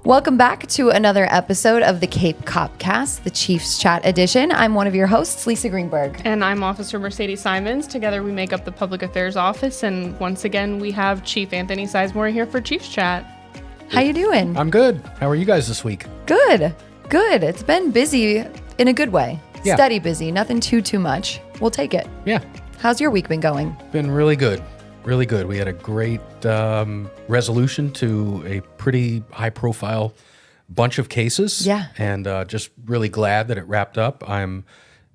Welcome back to another episode of the Cape CopCast, the Chief's Chat edition. I'm one of your hosts, Lisa Greenberg. And I'm Officer Mercedes Simonds. Together we make up the Public Affairs Office, and once again we have Chief Anthony Sizemore here for Chief's Chat. How you doing? I'm good. How are you guys this week? Good. It's been busy in a good way. Yeah. Steady busy, nothing too much. We'll take it. Yeah. How's your week been going? Been really good. Really good. We had a great resolution to a pretty high-profile bunch of cases. Yeah. And just really glad that it wrapped up. I'm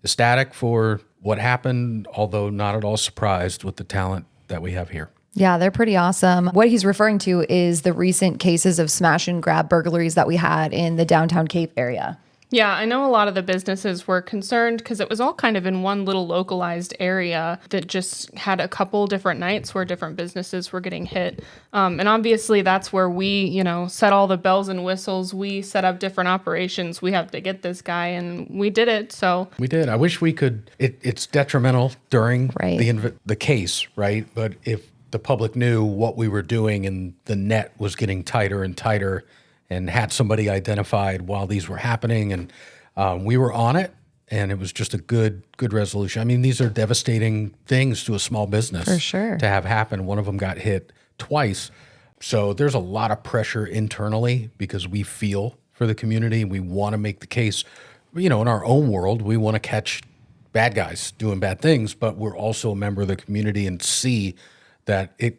ecstatic for what happened, although not at all surprised with the talent that we have here. Yeah, they're pretty awesome. What he's referring to is the recent cases of smash and grab burglaries that we had in the downtown Cape area. Yeah, I know a lot of the businesses were concerned because it was all kind of in one little localized area that just had a couple different nights where different businesses were getting hit. And obviously that's where we, set all the bells and whistles. We set up different operations. We have to get this guy, and we did it. So we did. I wish we could. It's detrimental during the case, right? But if the public knew what we were doing and the net was getting tighter and tighter, and had somebody identified while these were happening, and we were on it, and it was just a good resolution. I mean, these are devastating things to a small business. For sure. To have happen. One of them got hit twice. So there's a lot of pressure internally because we feel for the community. We want to make the case, in our own world, we want to catch bad guys doing bad things, but we're also a member of the community and see that a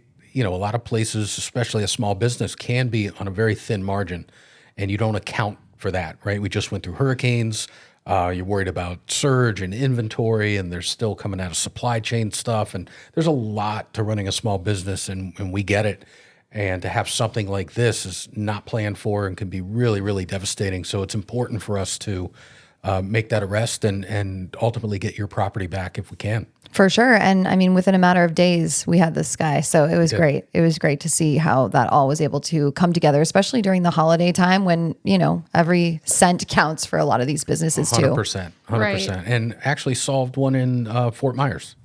lot of places, especially a small business, can be on a very thin margin, and you don't account for that, right? We just went through hurricanes. You're worried about surge and inventory, and they're still coming out of supply chain stuff. And there's a lot to running a small business, and we get it. And to have something like this is not planned for and can be really, really devastating. So it's important for us to make that arrest and ultimately get your property back if we can. For sure. And I mean, within a matter of days, we had this guy. So it was great. It was great to see how that all was able to come together, especially during the holiday time when, every cent counts for a lot of these businesses too. 100%. Right. And actually solved one in Fort Myers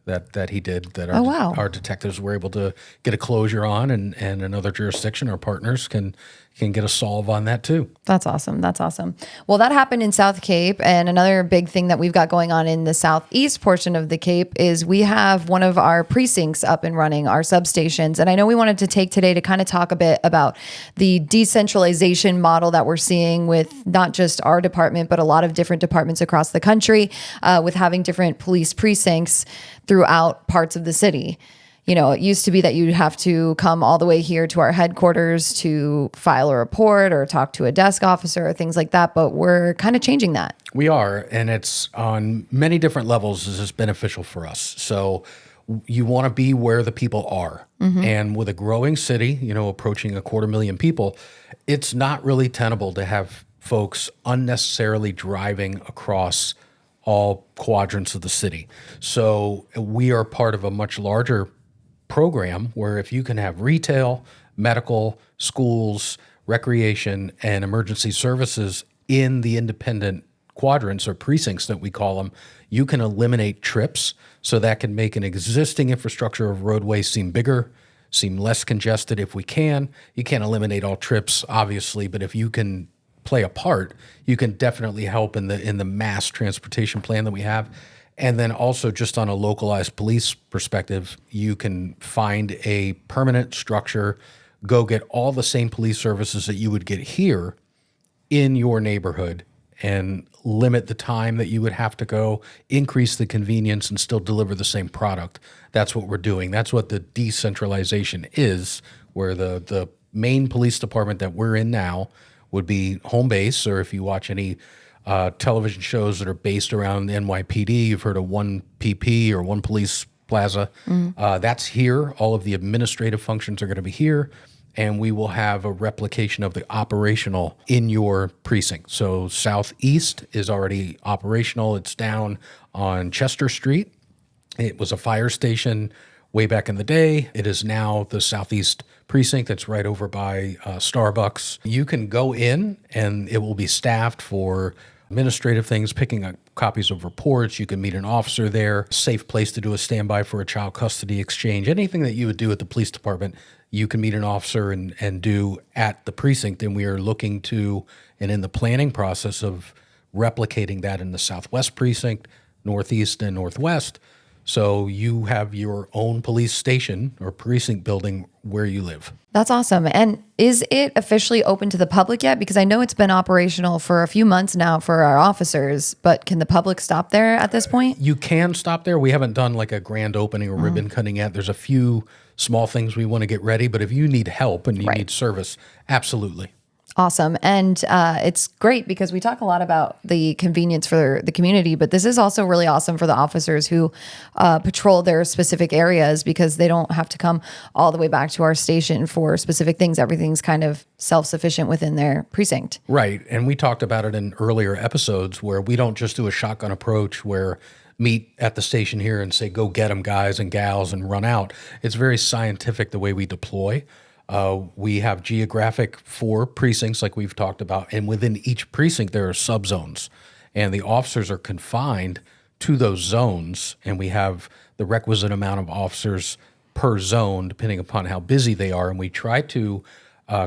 that he did that our detectives were able to get a closure on, and another jurisdiction, our partners can get a solve on that too. That's awesome. Well, that happened in South Cape. And another big thing that we've got going on in the southeast portion of the Cape is we have one of our precincts up and running, our substations. And I know we wanted to take today to kind of talk a bit about the decentralization model that we're seeing with not just our department, but a lot of different departments across the country, with having different police precincts throughout parts of the city. It used to be that you'd have to come all the way here to our headquarters to file a report or talk to a desk officer or things like that. But we're kind of changing that. We are. And it's on many different levels. This is beneficial for us. So you want to be where the people are. Mm-hmm. And with a growing city, approaching 250,000 people, it's not really tenable to have folks unnecessarily driving across all quadrants of the city. So we are part of a much larger program where if you can have retail, medical, schools, recreation, and emergency services in the independent quadrants or precincts that we call them, you can eliminate trips. So that can make an existing infrastructure of roadways seem bigger, seem less congested if we can. You can't eliminate all trips, obviously, but if you can play a part, you can definitely help in the mass transportation plan that we have. And then also just on a localized police perspective, you can find a permanent structure, go get all the same police services that you would get here in your neighborhood, and limit the time that you would have to go, increase the convenience, and still deliver the same product. That's what we're doing. That's what the decentralization is, where the main police department that we're in now would be home base, or if you watch any television shows that are based around NYPD, you've heard of one PP or one police plaza. Mm-hmm. That's here. All of the administrative functions are going to be here, and we will have a replication of the operational in your precinct. So Southeast is already operational. It's down on Chester Street. It was a fire station way back in the day. It is now the Southeast precinct that's right over by Starbucks. You can go in, and it will be staffed for administrative things, picking up copies of reports. You can meet an officer there, safe place to do a standby for a child custody exchange. Anything that you would do at the police department, you can meet an officer and do at the precinct. And we are looking to, and in the planning process of replicating that in the Southwest precinct, Northeast and Northwest. So you have your own police station or precinct building where you live. That's awesome. And is it officially open to the public yet? Because I know it's been operational for a few months now for our officers, but can the public stop there at this point? You can stop there. We haven't done like a grand opening or ribbon cutting yet. There's a few small things we want to get ready, but if you need help and you need service, absolutely. Awesome. And it's great because we talk a lot about the convenience for the community, but this is also really awesome for the officers who patrol their specific areas because they don't have to come all the way back to our station for specific things. Everything's kind of self-sufficient within their precinct. Right. And we talked about it in earlier episodes where we don't just do a shotgun approach where meet at the station here and say, go get them, guys and gals, and run out. It's very scientific the way we deploy. We have geographic 4 precincts like we've talked about, and within each precinct there are subzones, and the officers are confined to those zones, and we have the requisite amount of officers per zone depending upon how busy they are, and we try to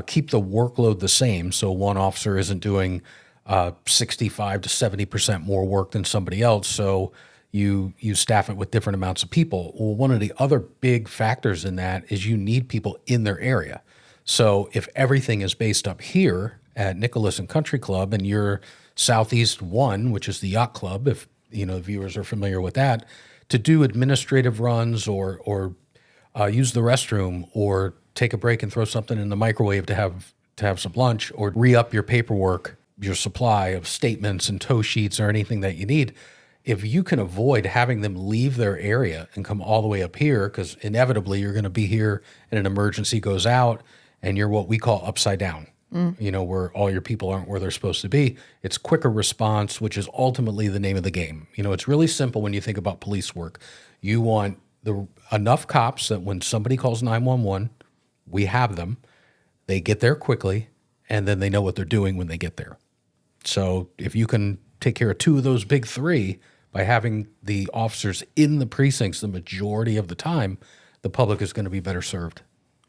keep the workload the same so one officer isn't doing 65 to 70% more work than somebody else, so you staff it with different amounts of people. Well, one of the other big factors in that is you need people in their area. So if everything is based up here at Nicholas and Country Club and you're Southeast 1, which is the yacht club, if viewers are familiar with that, to do administrative runs or use the restroom or take a break and throw something in the microwave to have some lunch or re-up your paperwork, your supply of statements and tow sheets or anything that you need, if you can avoid having them leave their area and come all the way up here, because inevitably you're going to be here and an emergency goes out and you're what we call upside down, where all your people aren't where they're supposed to be. It's quicker response, which is ultimately the name of the game. It's really simple when you think about police work. You want enough cops that when somebody calls 911, we have them, they get there quickly, and then they know what they're doing when they get there. So if you can take care of 2 of those big 3, by having the officers in the precincts the majority of the time, the public is going to be better served.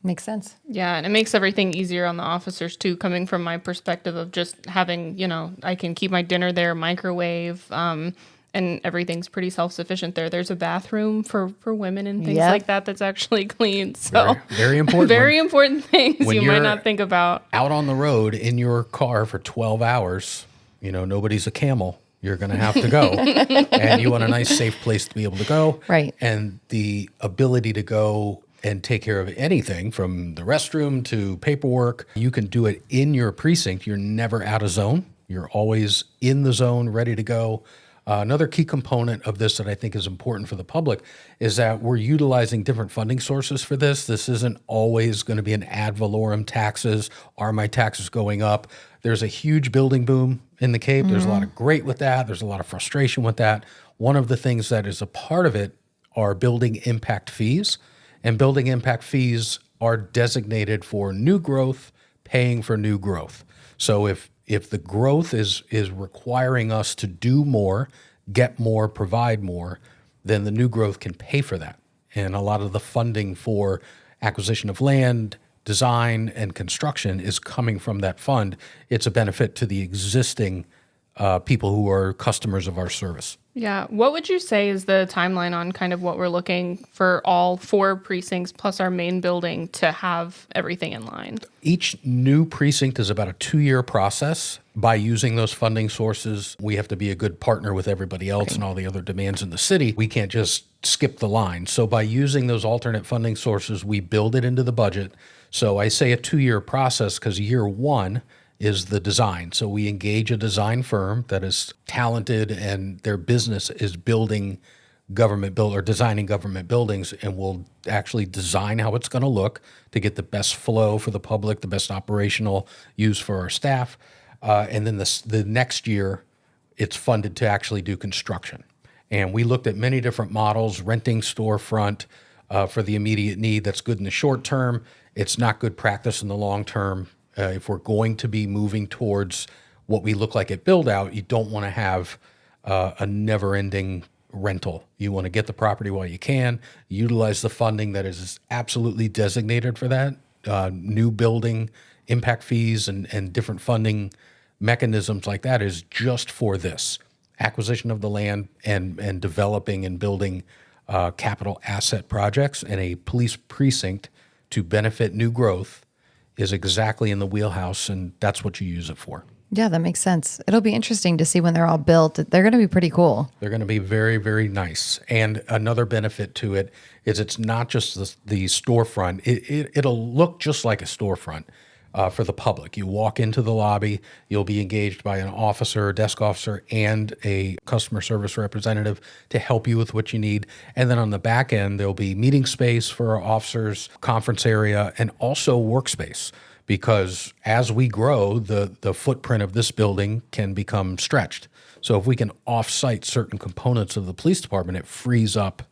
Makes sense. Yeah, and it makes everything easier on the officers too, coming from my perspective of just having, I can keep my dinner there, microwave, and everything's pretty self-sufficient there. There's a bathroom for women and things like that that's actually clean. So very important. Very important things you might not think about. Out on the road in your car for 12 hours, nobody's a camel. You're going to have to go. And you want a nice, safe place to be able to go. Right. And the ability to go and take care of anything from the restroom to paperwork, you can do it in your precinct. You're never out of zone. You're always in the zone, ready to go. Another key component of this that I think is important for the public is that we're utilizing different funding sources for this. This isn't always going to be an ad valorem taxes. Are my taxes going up? There's a huge building boom in the Cape. There's a lot of great with that. There's a lot of frustration with that. One of the things that is a part of it are building impact fees. And building impact fees are designated for new growth, paying for new growth. So if the growth is requiring us to do more, get more, provide more, then the new growth can pay for that. And a lot of the funding for acquisition of land, design, and construction is coming from that fund. It's a benefit to the existing people who are customers of our service. Yeah. What would you say is the timeline on kind of what we're looking for all 4 precincts plus our main building to have everything in line? Each new precinct is about a 2-year process. By using those funding sources, we have to be a good partner with everybody else and all the other demands in the city. We can't just skip the line. So by using those alternate funding sources, we build it into the budget. So I say a 2-year process because year 1 is the design. So we engage a design firm that is talented and their business is building designing government buildings, and we'll actually design how it's going to look to get the best flow for the public, the best operational use for our staff. And then the next year, it's funded to actually do construction. And we looked at many different models, renting storefront for the immediate need. That's good in the short term. It's not good practice in the long term. If we're going to be moving towards what we look like at build out, you don't want to have a never-ending rental. You want to get the property while you can, utilize the funding that is absolutely designated for that, new building impact fees and different funding mechanisms like that is just for this acquisition of the land and developing and building capital asset projects, and a police precinct to benefit new growth is exactly in the wheelhouse, and that's what you use it for. Yeah, that makes sense. It'll be interesting to see when they're all built. They're going to be pretty cool. They're going to be very, very nice. And another benefit to it is it's not just the storefront. It'll look just like a storefront for the public. You walk into the lobby, you'll be engaged by an officer, desk officer, and a customer service representative to help you with what you need. And then on the back end, there'll be meeting space for our officers, conference area, and also workspace. Because as we grow, the footprint of this building can become stretched. So if we can off-site certain components of the police department, it frees up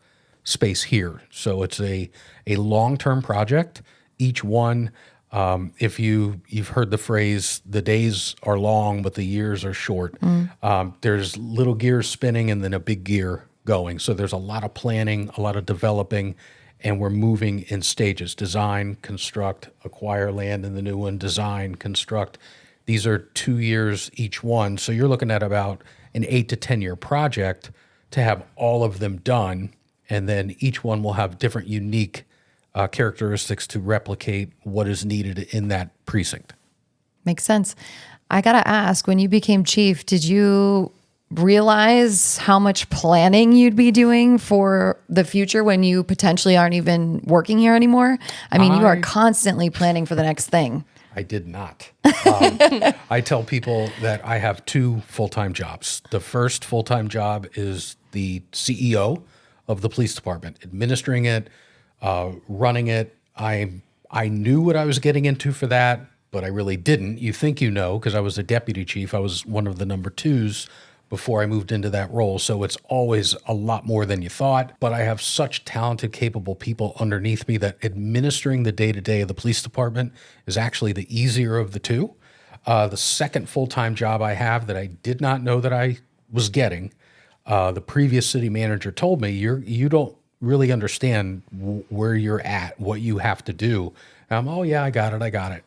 space here. So it's a long-term project. Each one, if you've heard the phrase, the days are long, but the years are short. There's little gears spinning and then a big gear going. So there's a lot of planning, a lot of developing, and we're moving in stages: design, construct, acquire land in the new one, design, construct. These are 2 years each one. So you're looking at about an 8 to 10 year project to have all of them done. And then each one will have different unique characteristics to replicate what is needed in that precinct. Makes sense. I got to ask, when you became chief, did you realize how much planning you'd be doing for the future when you potentially aren't even working here anymore? I mean, you are constantly planning for the next thing. I did not. I tell people that I have 2 full-time jobs. The first full-time job is the CEO of the police department, administering it, running it. I knew what I was getting into for that, but I really didn't. You think you know, because I was a deputy chief. I was one of the number 2s before I moved into that role. So it's always a lot more than you thought. But I have such talented, capable people underneath me that administering the day-to-day of the police department is actually the easier of the 2. The second full-time job I have that I did not know that I was getting, the previous city manager told me, you don't really understand where you're at, what you have to do. And oh yeah, I got it.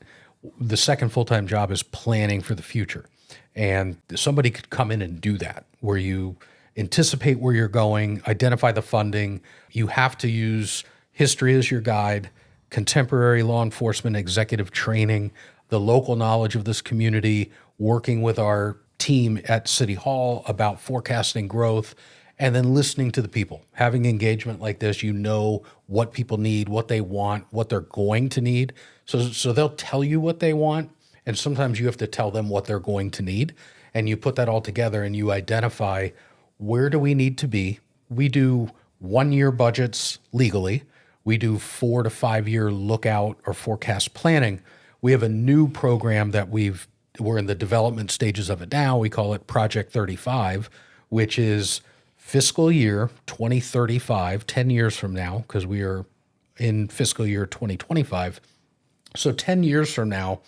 The second full-time job is planning for the future. And somebody could come in and do that, where you anticipate where you're going, identify the funding. You have to use history as your guide, contemporary law enforcement, executive training, the local knowledge of this community, working with our team at City Hall about forecasting growth, and then listening to the people. Having engagement like this, you know what people need, what they want, what they're going to need. So they'll tell you what they want, and sometimes you have to tell them what they're going to need. And you put that all together and you identify, where do we need to be? We do 1 year budgets legally. We do 4 to 5 year lookout or forecast planning. We have a new program that we're in the development stages of it now. We call it Project 35, which is fiscal year 2035, 10 years from now, because we are in fiscal year 2025. So 10 years from now,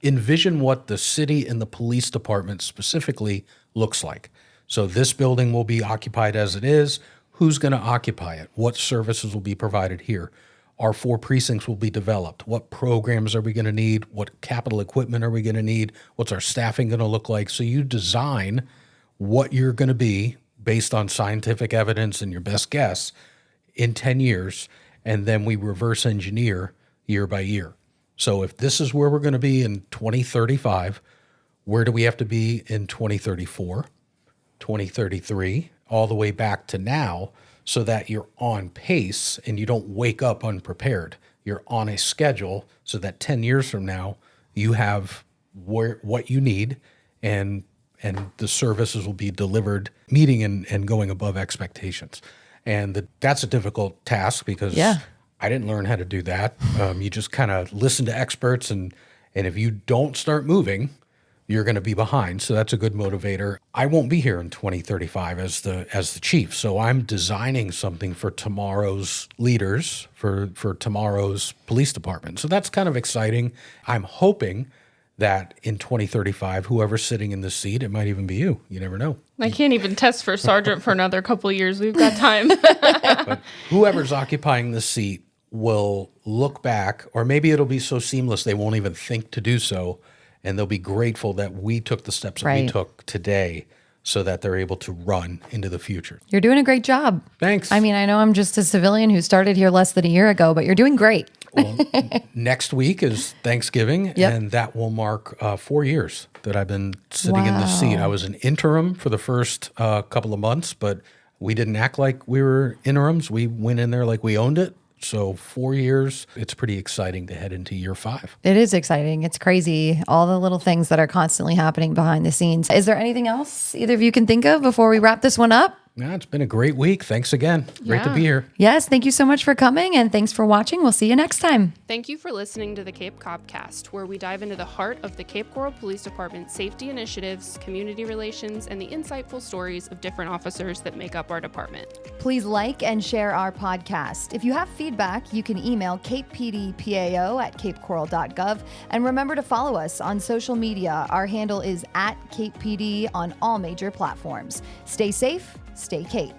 envision what the city and the police department specifically looks like. So this building will be occupied as it is. Who's going to occupy it? What services will be provided here? Our 4 precincts will be developed. What programs are we going to need? What capital equipment are we going to need? What's our staffing going to look like? So you design what you're going to be based on scientific evidence and your best guess in 10 years, and then we reverse engineer year by year. So if this is where we're going to be in 2035, where do we have to be in 2034, 2033, all the way back to now, so that you're on pace and you don't wake up unprepared. You're on a schedule so that 10 years from now, you have what you need, and the services will be delivered, meeting and going above expectations. And that's a difficult task, because I didn't learn how to do that. You just kind of listen to experts, and if you don't start moving, you're going to be behind. So that's a good motivator. I won't be here in 2035 as the chief, so I'm designing something for tomorrow's leaders, for tomorrow's police department. So that's kind of exciting. I'm hoping that in 2035, whoever's sitting in this seat, it might even be you. You never know. I can't even test for sergeant for another couple of years. We've got time. But whoever's occupying the seat will look back, or maybe it'll be so seamless they won't even think to do so, and they'll be grateful that we took the steps that we took today so that they're able to run into the future. You're doing a great job. Thanks. I mean, I know I'm just a civilian who started here less than a year ago, but you're doing great. Well, next week is Thanksgiving, and that will mark 4 years that I've been sitting in this seat. I was an interim for the first couple of months, but we didn't act like we were interims. We went in there like we owned it. So 4 years, it's pretty exciting to head into year 5. It is exciting. It's crazy. All the little things that are constantly happening behind the scenes. Is there anything else either of you can think of before we wrap this one up? Yeah, it's been a great week. Thanks again. Great to be here. Yes, thank you so much for coming, and thanks for watching. We'll see you next time. Thank you for listening to the Cape CopCast, where we dive into the heart of the Cape Coral Police Department's safety initiatives, community relations, and the insightful stories of different officers that make up our department. Please like and share our podcast. If you have feedback, you can email capepdpao@capecoral.gov. And remember to follow us on social media. Our handle is @CapePD on all major platforms. Stay safe, stay Cape.